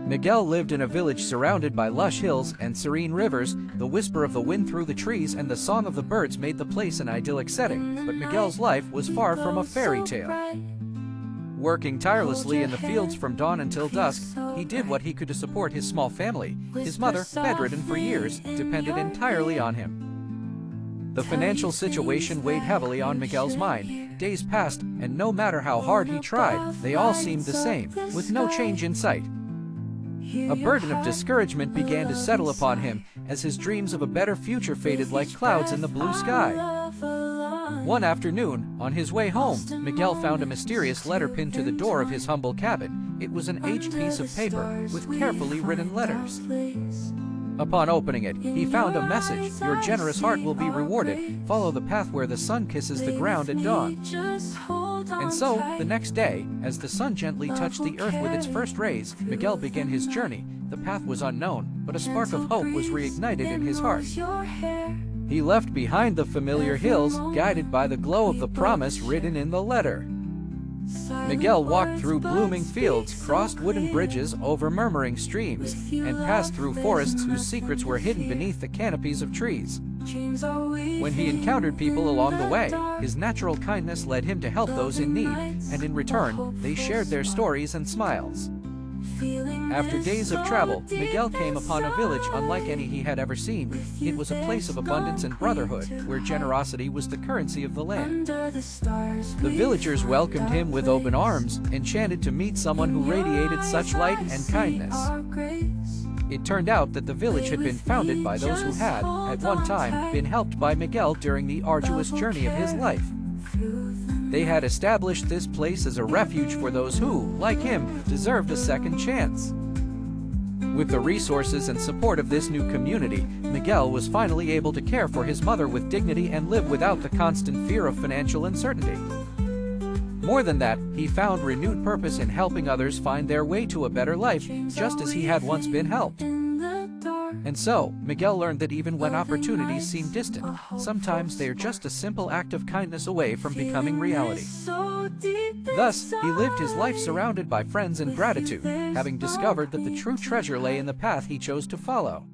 Miguel lived in a village surrounded by lush hills and serene rivers. The whisper of the wind through the trees and the song of the birds made the place an idyllic setting, but Miguel's life was far from a fairy tale. Working tirelessly in the fields from dawn until dusk, he did what he could to support his small family. His mother, bedridden for years, depended entirely on him. The financial situation weighed heavily on Miguel's mind. Days passed, and no matter how hard he tried, they all seemed the same, with no change in sight. A burden of discouragement began to settle upon him, as his dreams of a better future faded like clouds in the blue sky. One afternoon, on his way home, Miguel found a mysterious letter pinned to the door of his humble cabin. It was an aged piece of paper, with carefully written letters. Upon opening it, he found a message: "Your generous heart will be rewarded. Follow the path where the sun kisses the ground at dawn." And so, the next day, as the sun gently touched the earth with its first rays, Miguel began his journey. The path was unknown, but a spark of hope was reignited in his heart. He left behind the familiar hills, guided by the glow of the promise written in the letter. Miguel walked through blooming fields, crossed wooden bridges over murmuring streams, and passed through forests whose secrets were hidden beneath the canopies of trees. When he encountered people along the way, his natural kindness led him to help those in need, and in return, they shared their stories and smiles. After days of travel, Miguel came upon a village unlike any he had ever seen. It was a place of abundance and brotherhood, where generosity was the currency of the land. The villagers welcomed him with open arms, enchanted to meet someone who radiated such light and kindness. It turned out that the village had been founded by those who had, at one time, been helped by Miguel during the arduous journey of his life. They had established this place as a refuge for those who, like him, deserved a second chance. With the resources and support of this new community, Miguel was finally able to care for his mother with dignity and live without the constant fear of financial uncertainty. More than that, he found renewed purpose in helping others find their way to a better life, just as he had once been helped. And so, Miguel learned that even when opportunities seem distant, sometimes they are just a simple act of kindness away from becoming reality. Thus, he lived his life surrounded by friends and gratitude, having discovered that the true treasure lay in the path he chose to follow.